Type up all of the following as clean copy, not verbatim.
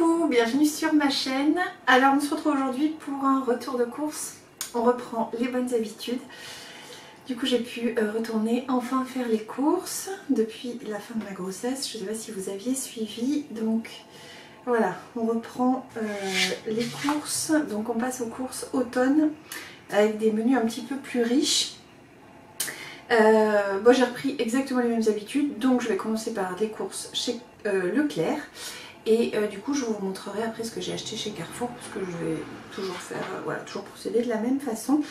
Coucou, bienvenue sur ma chaîne. Alors on se retrouve aujourd'hui pour un retour de course. On reprend les bonnes habitudes. Du coup j'ai pu retourner enfin faire les courses depuis la fin de ma grossesse. Je ne sais pas si vous aviez suivi. Donc voilà, on reprend les courses. Donc on passe aux courses automne avec des menus un petit peu plus riches. Bon, j'ai repris exactement les mêmes habitudes, donc je vais commencer par des courses chez Leclerc et du coup je vous montrerai après ce que j'ai acheté chez Carrefour parce que je vais toujours faire, voilà, toujours procéder de la même façon.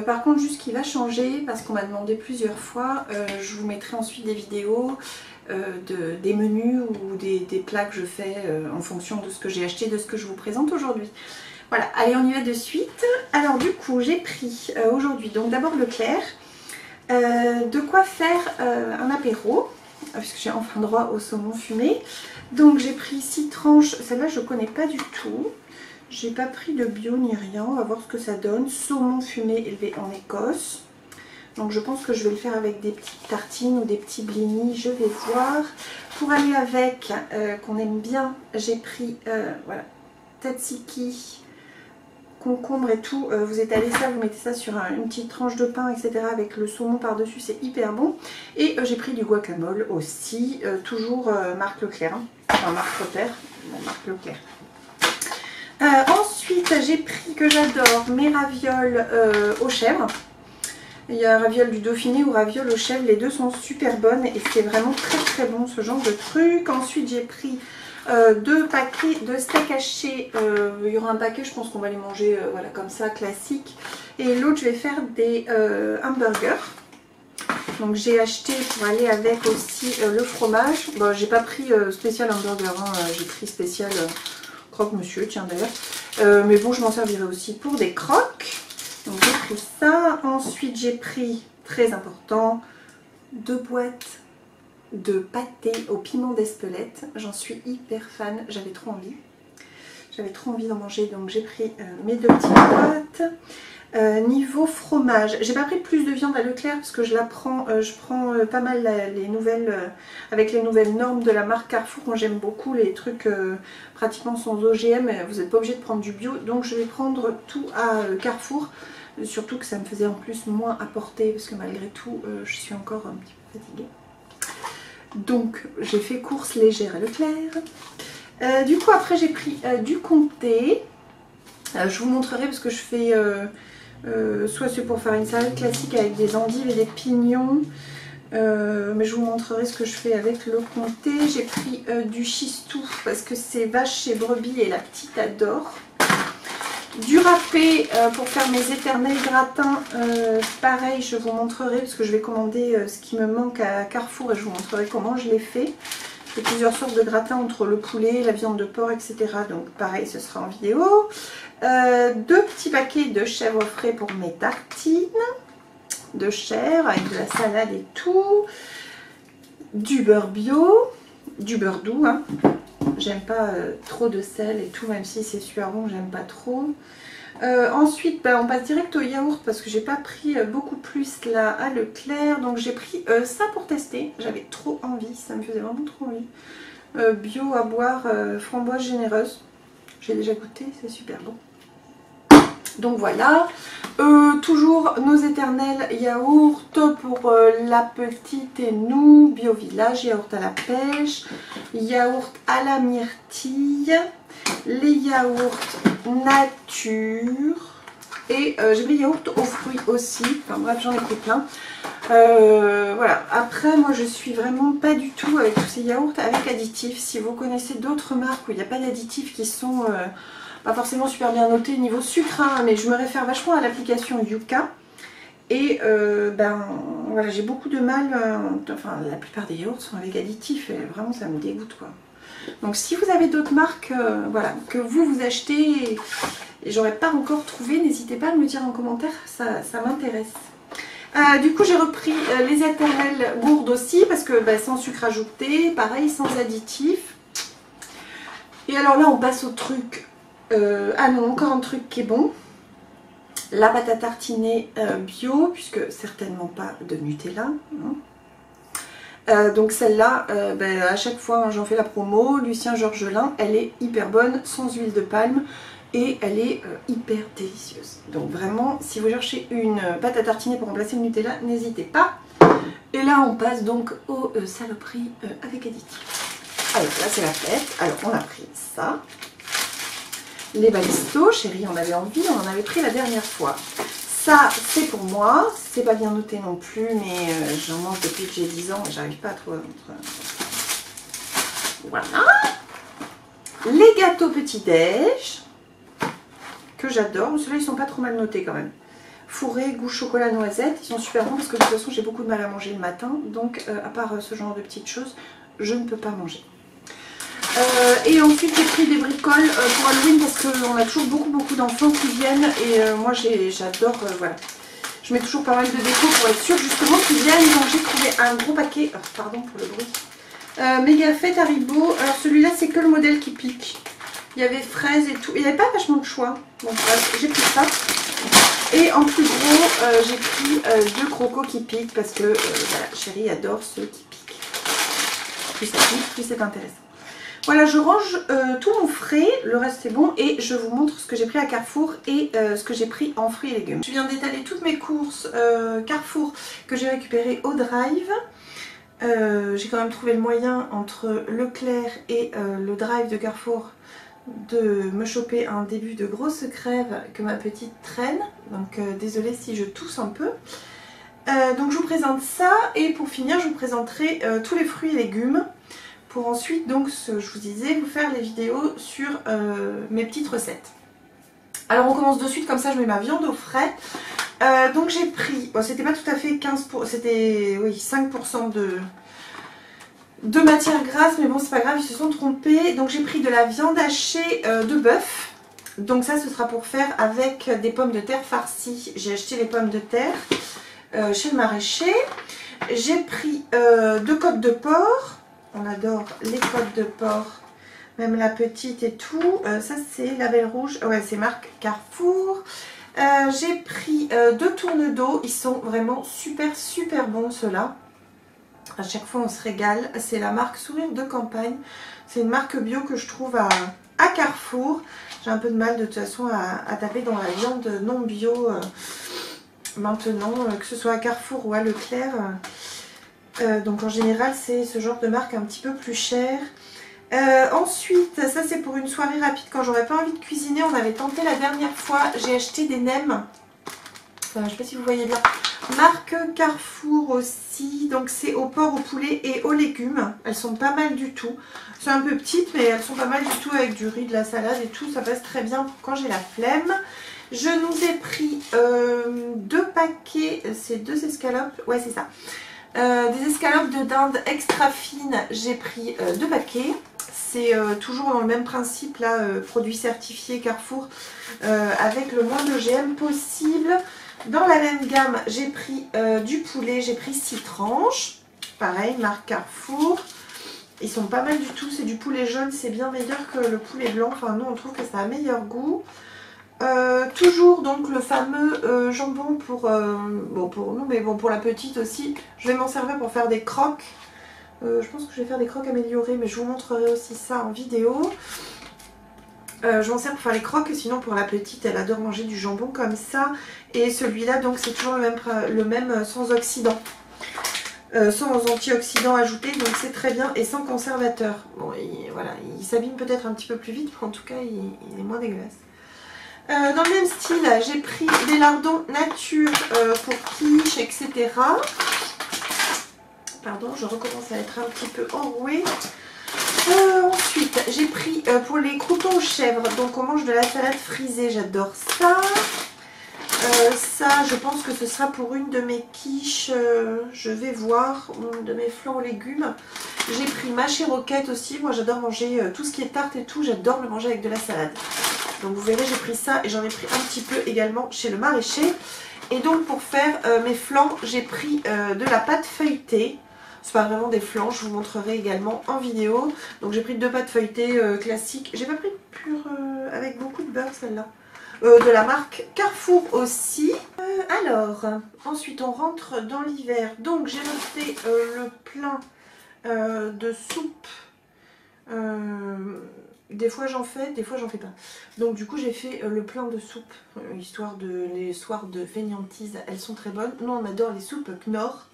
Par contre, juste ce qui va changer, parce qu'on m'a demandé plusieurs fois, je vous mettrai ensuite des vidéos des menus ou des plats que je fais en fonction de ce que j'ai acheté, de ce que je vous présente aujourd'hui. Voilà, allez on y va de suite. Alors du coup j'ai pris aujourd'hui donc d'abord Leclerc. De quoi faire un apéro, puisque j'ai enfin droit au saumon fumé. Donc j'ai pris 6 tranches, celle-là je ne connais pas du tout. J'ai pas pris de bio ni rien, on va voir ce que ça donne. Saumon fumé élevé en Écosse. Donc je pense que je vais le faire avec des petites tartines ou des petits blinis, je vais voir. Pour aller avec, qu'on aime bien, j'ai pris voilà, tzatziki, concombre et tout, vous étalez ça, vous mettez ça sur une petite tranche de pain, etc. avec le saumon par-dessus, c'est hyper bon. Et j'ai pris du guacamole aussi, toujours marque Leclerc, hein. Enfin marque Repère, bon, marque Leclerc. Ensuite j'ai pris, que j'adore, mes ravioles aux chèvres. Il y a ravioles du Dauphiné ou ravioles aux chèvres, les deux sont super bonnes et c'est vraiment très très bon ce genre de truc. Ensuite j'ai pris 2 paquets de steak haché, il y aura un paquet, je pense qu'on va les manger voilà, comme ça, classique. Et l'autre je vais faire des hamburgers. Donc j'ai acheté pour aller avec aussi le fromage. Bon, j'ai pas pris spécial hamburger, hein, j'ai pris spécial croque-monsieur, tiens d'ailleurs. Mais bon, je m'en servirai aussi pour des croques. Donc j'ai pris ça. Ensuite j'ai pris, très important, 2 boîtes de pâté au piment d'Espelette. J'en suis hyper fan, j'avais trop envie. J'avais trop envie d'en manger, donc j'ai pris mes 2 petites boîtes. Niveau fromage, j'ai pas pris plus de viande à Leclerc parce que je prends pas mal les nouvelles, avec les nouvelles normes de la marque Carrefour. Moi j'aime beaucoup les trucs pratiquement sans OGM, vous n'êtes pas obligé de prendre du bio, donc je vais prendre tout à Carrefour. Surtout que ça me faisait en plus moins à porter parce que malgré tout je suis encore un petit peu fatiguée. Donc j'ai fait course légère à Leclerc. Du coup après j'ai pris du comté. Je vous montrerai parce que je fais soit c'est pour faire une salade classique avec des endives et des pignons. Mais je vous montrerai ce que je fais avec le comté. J'ai pris du chistou parce que c'est vache chez brebis et la petite adore. Du râpé pour faire mes éternels gratins, pareil je vous montrerai parce que je vais commander ce qui me manque à Carrefour et je vous montrerai comment je l'ai fait. Je fais plusieurs sortes de gratins entre le poulet, la viande de porc, etc. Donc pareil ce sera en vidéo. 2 petits paquets de chèvre frais pour mes tartines de chèvre avec de la salade et tout. Du beurre bio, du beurre doux, hein. J'aime pas trop de sel et tout, même si c'est super bon, j'aime pas trop. Ensuite, on passe direct au yaourt parce que j'ai pas pris beaucoup plus là à Leclerc. Donc j'ai pris ça pour tester. J'avais trop envie, ça me faisait vraiment trop envie. Bio à boire, framboise généreuse. J'ai déjà goûté, c'est super bon. Donc voilà. Toujours nos éternels yaourts pour la petite et nous, Bio Village, yaourt à la pêche, yaourt à la myrtille, les yaourts nature et j'ai pris yaourt aux fruits aussi. Enfin bref, j'en ai pris plein. Voilà. Après, moi je suis vraiment pas du tout avec tous ces yaourts avec additifs. Si vous connaissez d'autres marques où il n'y a pas d'additifs qui sont pas forcément super bien noté niveau sucre, hein, mais je me réfère vachement à l'application Yuka. Et ben voilà, j'ai beaucoup de mal, enfin la plupart des yaourts sont avec additifs et vraiment ça me dégoûte quoi. Donc si vous avez d'autres marques voilà, que vous achetez et j'aurais pas encore trouvé, n'hésitez pas à me le dire en commentaire, ça m'intéresse. Du coup j'ai repris les éternelles gourdes aussi parce que sans sucre ajouté, pareil sans additifs. Et alors là on passe au truc. Ah non, encore un truc qui est bon. La pâte à tartiner bio, puisque certainement pas de Nutella. Hein. Donc celle-là, à chaque fois hein, j'en fais la promo, Lucien Georgelin, elle est hyper bonne, sans huile de palme et elle est hyper délicieuse. Donc vraiment, si vous cherchez une pâte à tartiner pour remplacer le Nutella, n'hésitez pas. Et là on passe donc aux saloperies avec additifs. Alors là c'est la fête, alors on a pris ça. Les Balisto, chérie, on avait envie, on en avait pris la dernière fois. Ça, c'est pour moi, c'est pas bien noté non plus, mais j'en mange depuis que j'ai 10 ans et j'arrive pas à trouver autre. Voilà. Les gâteaux petit-déj, que j'adore. Ceux-là, ils sont pas trop mal notés quand même. Fourré, goût chocolat noisette, ils sont super bons parce que de toute façon, j'ai beaucoup de mal à manger le matin. Donc, à part ce genre de petites choses, je ne peux pas manger. Et ensuite j'ai pris des bricoles pour Halloween parce qu'on a toujours beaucoup d'enfants qui viennent et moi j'adore, voilà. Je mets toujours pas mal de déco pour être sûre justement qu'ils viennent. Donc j'ai trouvé un gros paquet, pardon pour le bruit, méga fête Haribo. Alors celui-là c'est que le modèle qui pique. Il y avait fraises et tout, il n'y avait pas vachement de choix. Donc bref, j'ai pris ça. Et en plus gros j'ai pris 2 crocos qui piquent parce que voilà, chérie adore ceux qui piquent. Plus ça pique, plus c'est intéressant. Voilà, je range tout mon frais, le reste c'est bon et je vous montre ce que j'ai pris à Carrefour et ce que j'ai pris en fruits et légumes. Je viens d'étaler toutes mes courses Carrefour que j'ai récupérées au Drive. J'ai quand même trouvé le moyen entre Leclerc et le Drive de Carrefour de me choper un début de grosse crève que ma petite traîne. Donc désolée si je tousse un peu. Donc je vous présente ça et pour finir je vous présenterai tous les fruits et légumes. Pour ensuite, donc, je vous disais, vous faire les vidéos sur mes petites recettes. Alors on commence de suite, comme ça je mets ma viande au frais. Donc j'ai pris, bon c'était pas tout à fait 15%, c'était oui, 5% de matière grasse, mais bon c'est pas grave, ils se sont trompés. Donc j'ai pris de la viande hachée de bœuf. Donc ça ce sera pour faire avec des pommes de terre farcies. J'ai acheté les pommes de terre chez le maraîcher. J'ai pris 2 côtes de porc. On adore les côtes de porc, même la petite et tout. Ça c'est la Belle Rouge, ouais c'est marque Carrefour. J'ai pris 2 tournes d'eau, ils sont vraiment super bons ceux-là. À chaque fois on se régale. C'est la marque Sourire de Campagne. C'est une marque bio que je trouve à Carrefour. J'ai un peu de mal de toute façon à taper dans la viande non bio maintenant, que ce soit à Carrefour ou à Leclerc. Donc en général c'est ce genre de marque un petit peu plus cher. Ensuite ça c'est pour une soirée rapide quand j'aurais pas envie de cuisiner. On avait tenté la dernière fois, j'ai acheté des nems. Enfin, je sais pas si vous voyez bien. Marque Carrefour aussi. Donc c'est au porc, au poulet et aux légumes. Elles sont pas mal du tout. C'est un peu petites mais elles sont pas mal du tout avec du riz, de la salade et tout. Ça passe très bien pour quand j'ai la flemme. Je nous ai pris 2 paquets. C'est 2 escalopes. Ouais c'est ça. Des escalopes de dinde extra fines, j'ai pris 2 paquets. C'est toujours dans le même principe là, produit certifié Carrefour avec le moins d'OGM possible. Dans la même gamme, j'ai pris du poulet, j'ai pris 6 tranches. Pareil, marque Carrefour. Ils sont pas mal du tout, c'est du poulet jaune, c'est bien meilleur que le poulet blanc. Enfin nous on trouve que ça a meilleur goût. Toujours donc le fameux jambon bon pour nous mais bon pour la petite aussi. Je vais m'en servir pour faire des croques. Je pense que je vais faire des croques améliorées mais je vous montrerai aussi ça en vidéo. Je m'en sers pour faire les croques, sinon pour la petite elle adore manger du jambon comme ça. Et celui-là donc c'est toujours le même sans oxydant. Sans antioxydants ajoutés, donc c'est très bien et sans conservateur. Bon voilà, il s'abîme peut-être un petit peu plus vite mais en tout cas il est moins dégueulasse. Dans le même style, j'ai pris des lardons nature pour quiche, etc. Pardon, je recommence à être un petit peu enrouée. Ensuite, j'ai pris pour les croutons aux chèvres. Donc, on mange de la salade frisée. J'adore ça. Ça, je pense que ce sera pour une de mes quiches. Je vais voir. Une de mes flancs aux légumes. J'ai pris mâche et roquette aussi. Moi, j'adore manger tout ce qui est tarte et tout. J'adore le manger avec de la salade. Donc vous verrez j'ai pris ça et j'en ai pris un petit peu également chez le maraîcher. Et donc pour faire mes flancs j'ai pris de la pâte feuilletée. C'est pas vraiment des flancs, je vous montrerai également en vidéo. Donc j'ai pris 2 pâtes feuilletées classiques. J'ai pas pris pure avec beaucoup de beurre celle-là. De la marque Carrefour aussi. Alors ensuite on rentre dans l'hiver. Donc j'ai noté le plein de soupe. Des fois j'en fais, des fois j'en fais pas. Donc du coup j'ai fait le plein de soupe, histoire de les soirs de fainéantise, elles sont très bonnes. Nous on adore les soupes Knorr.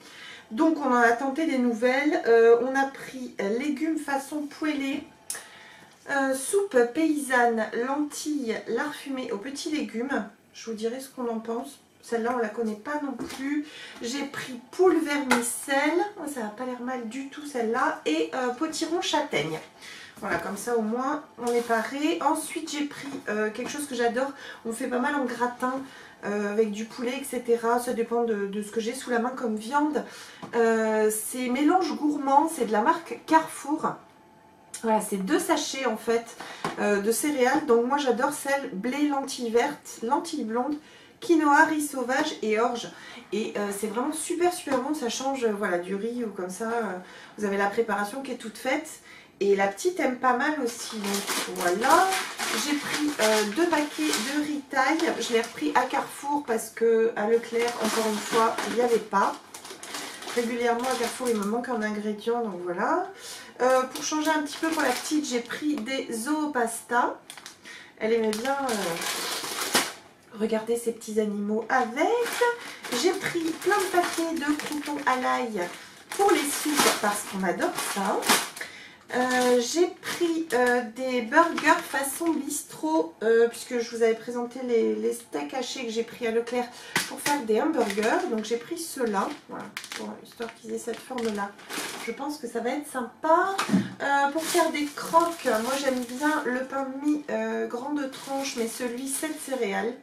Donc on en a tenté des nouvelles. On a pris légumes façon poêlée, soupe paysanne, lentilles, lard fumé aux petits légumes. Je vous dirai ce qu'on en pense. Celle-là on la connaît pas non plus. J'ai pris poule vermicelle, ça n'a pas l'air mal du tout celle-là. Et potiron châtaigne. Voilà, comme ça au moins on est paré. Ensuite j'ai pris quelque chose que j'adore. On fait pas mal en gratin avec du poulet, etc. Ça dépend de ce que j'ai sous la main comme viande. C'est mélange gourmand, c'est de la marque Carrefour. Voilà, c'est 2 sachets en fait de céréales. Donc moi j'adore celle blé, lentilles vertes, lentilles blondes, quinoa, riz sauvage et orge. Et c'est vraiment super super bon. Ça change voilà, du riz ou comme ça. Vous avez la préparation qui est toute faite. Et la petite aime pas mal aussi. Donc voilà. J'ai pris 2 paquets de riz taille. Je l'ai repris à Carrefour parce que à Leclerc, encore une fois, il n'y avait pas. Régulièrement à Carrefour, il me manque un ingrédient. Donc voilà. Pour changer un petit peu pour la petite, j'ai pris des zoopasta. Elle aimait bien regarder ces petits animaux avec. J'ai pris plein de paquets de croutons à l'ail pour les soupes parce qu'on adore ça. J'ai pris des burgers façon bistrot puisque je vous avais présenté les steaks hachés que j'ai pris à Leclerc pour faire des hamburgers. Donc j'ai pris ceux-là, voilà, histoire qu'ils aient cette forme-là. Je pense que ça va être sympa. Pour faire des croques, moi j'aime bien le pain de mie grande tranche, mais celui 7 céréales.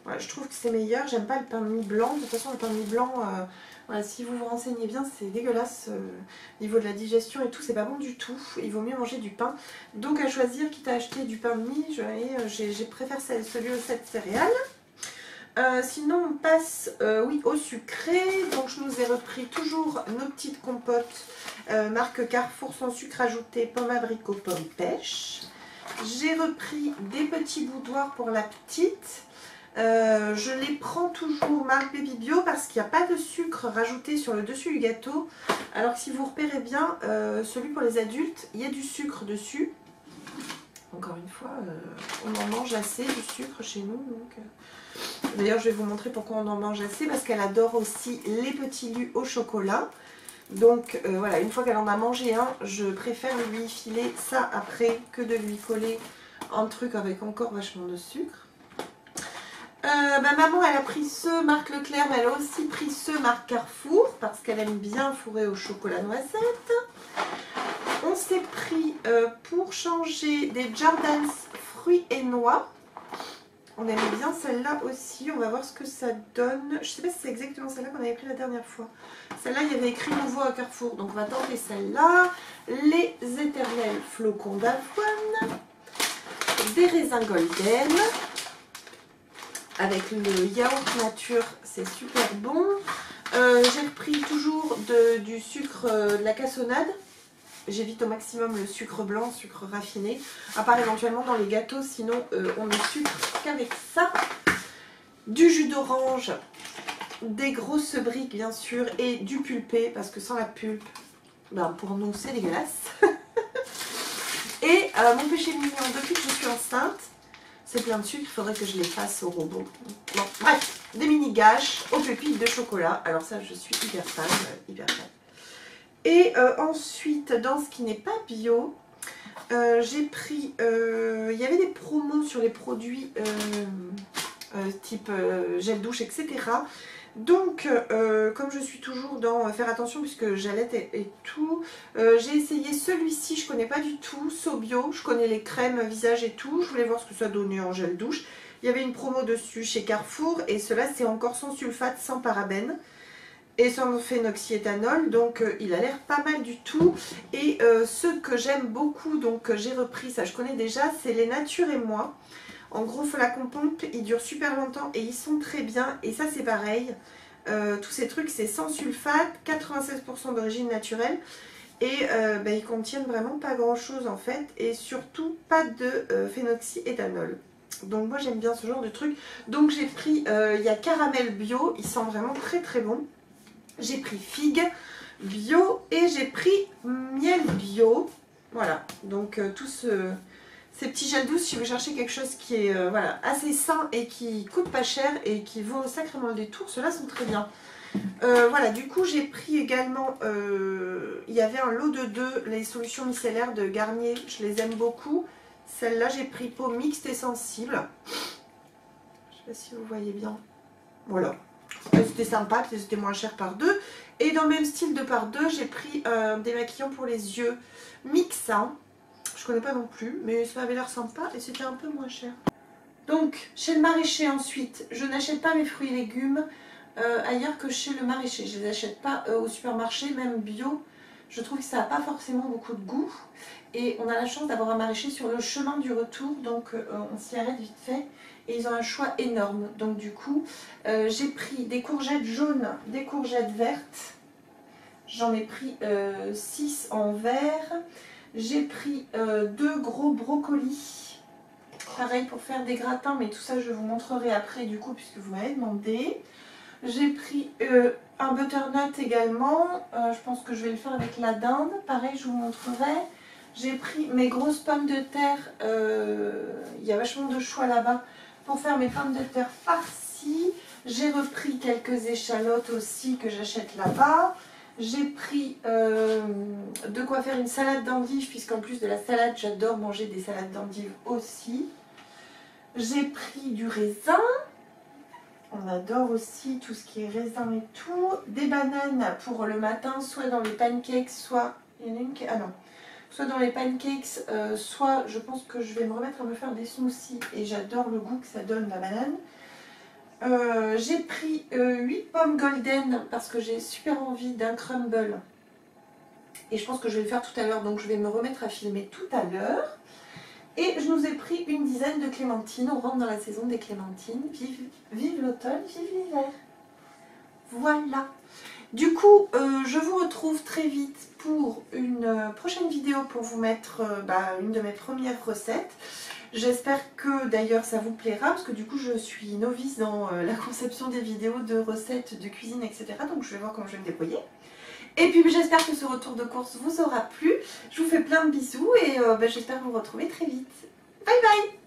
Voilà, je trouve que c'est meilleur. J'aime pas le pain de mie blanc. De toute façon, le pain de mie blanc... voilà, si vous vous renseignez bien, c'est dégueulasse au niveau de la digestion et tout, c'est pas bon du tout. Il vaut mieux manger du pain. Donc à choisir, quitte à acheter du pain de mie, je préfère celui aux 7 céréales. Sinon on passe oui, au sucré. Donc je nous ai repris toujours nos petites compotes marque Carrefour sans sucre ajouté, pomme abricot, pomme pêche. J'ai repris des petits boudoirs pour la petite. Je les prends toujours marque Baby Bio parce qu'il n'y a pas de sucre rajouté sur le dessus du gâteau. Alors que si vous repérez bien, celui pour les adultes, il y a du sucre dessus. Encore une fois, on en mange assez du sucre chez nous. D'ailleurs, je vais vous montrer pourquoi on en mange assez. Parce qu'elle adore aussi les petits lus au chocolat. Donc voilà, une fois qu'elle en a mangé un, je préfère lui filer ça après que de lui coller un truc avec encore vachement de sucre. Maman elle a pris ce marque Leclerc, mais elle a aussi pris ce marque Carrefour parce qu'elle aime bien fourrer au chocolat noisette. On s'est pris pour changer des Jardins fruits et noix. On aimait bien celle-là aussi, on va voir ce que ça donne. Je sais pas si c'est exactement celle-là qu'on avait pris la dernière fois. Celle-là il y avait écrit nouveau à Carrefour, donc on va tenter celle-là. Les éternels flocons d'avoine, des raisins golden. Avec le yaourt nature, c'est super bon. J'ai repris toujours du sucre, de la cassonade. J'évite au maximum le sucre blanc, sucre raffiné. À part éventuellement dans les gâteaux, sinon on ne sucre qu'avec ça. Du jus d'orange, des grosses briques bien sûr et du pulpé parce que sans la pulpe, ben, pour nous c'est dégueulasse. Et mon péché mignon, depuis que je suis enceinte, c'est plein de sucre, il faudrait que je les fasse au robot. Bon, bref, des mini gâches aux pépites de chocolat. Alors ça, je suis hyper fan, hyper fan. Et ensuite, dans ce qui n'est pas bio, j'ai pris... il y avait des promos sur les produits type gel douche, etc. Donc, comme je suis toujours dans faire attention puisque j'allaite et tout, j'ai essayé celui-ci, je connais pas du tout, Sobio, je connais les crèmes visage et tout, je voulais voir ce que ça donnait en gel douche. Il y avait une promo dessus chez Carrefour et cela c'est encore sans sulfate, sans parabènes et sans phénoxyéthanol, donc il a l'air pas mal du tout. Et ceux que j'aime beaucoup, donc j'ai repris, ça je connais déjà, c'est les Nature et Moi. En gros, flacon pompe, ils durent super longtemps et ils sont très bien. Et ça, c'est pareil. Tous ces trucs, c'est sans sulfate, 96% d'origine naturelle. Et ils contiennent vraiment pas grand chose en fait. Et surtout, pas de phénoxyéthanol. Donc moi, j'aime bien ce genre de truc. Donc j'ai pris, il y a caramel bio. Il sent vraiment très très bon. J'ai pris figue. bio. Et j'ai pris miel bio. Voilà, donc tous ces petits gels douces, si vous cherchez quelque chose qui est voilà, assez sain et qui coûte pas cher et qui vaut sacrément le détour, ceux-là sont très bien. Voilà, du coup j'ai pris également, il y avait un lot de 2, les solutions micellaires de Garnier, je les aime beaucoup. Celle-là j'ai pris peau mixte et sensible. Je sais pas si vous voyez bien. Voilà, c'était sympa, c'était moins cher par 2. Et dans le même style de par 2, j'ai pris des maquillants pour les yeux Mixa. Je connais pas non plus, mais ça avait l'air sympa et c'était un peu moins cher. Donc, chez le maraîcher ensuite, je n'achète pas mes fruits et légumes ailleurs que chez le maraîcher. Je ne les achète pas au supermarché, même bio. Je trouve que ça n'a pas forcément beaucoup de goût. Et on a la chance d'avoir un maraîcher sur le chemin du retour, donc on s'y arrête vite fait. Et ils ont un choix énorme. Donc du coup, j'ai pris des courgettes jaunes, des courgettes vertes. J'en ai pris 6 en vert. J'ai pris 2 gros brocolis. Pareil pour faire des gratins, mais tout ça je vous montrerai après du coup puisque vous m'avez demandé. J'ai pris un butternut également. Je pense que je vais le faire avec la dinde. Pareil, je vous montrerai. J'ai pris mes grosses pommes de terre. Il y a vachement de choix là-bas pour faire mes pommes de terre farcies. J'ai repris quelques échalotes aussi que j'achète là-bas. J'ai pris de quoi faire une salade d'endives, puisqu'en plus de la salade, j'adore manger des salades d'endives aussi. J'ai pris du raisin. On adore aussi tout ce qui est raisin et tout. Des bananes pour le matin, soit dans les pancakes, soit... Il y en a une qui... Ah non. Soit dans les pancakes, soit je pense que je vais me remettre à me faire des smoothies. Et j'adore le goût que ça donne la banane. J'ai pris 8 pommes golden parce que j'ai super envie d'un crumble. Et je pense que je vais le faire tout à l'heure. Donc je vais me remettre à filmer tout à l'heure. Et je nous ai pris une dizaine de clémentines. On rentre dans la saison des clémentines. Vive, vive l'automne, vive l'hiver. Voilà. Du coup, je vous retrouve très vite pour une prochaine vidéo pour vous mettre une de mes premières recettes. J'espère que d'ailleurs ça vous plaira parce que du coup je suis novice dans la conception des vidéos de recettes, de cuisine, etc. Donc je vais voir comment je vais me débrouiller. Et puis j'espère que ce retour de course vous aura plu. Je vous fais plein de bisous et j'espère vous retrouver très vite. Bye bye!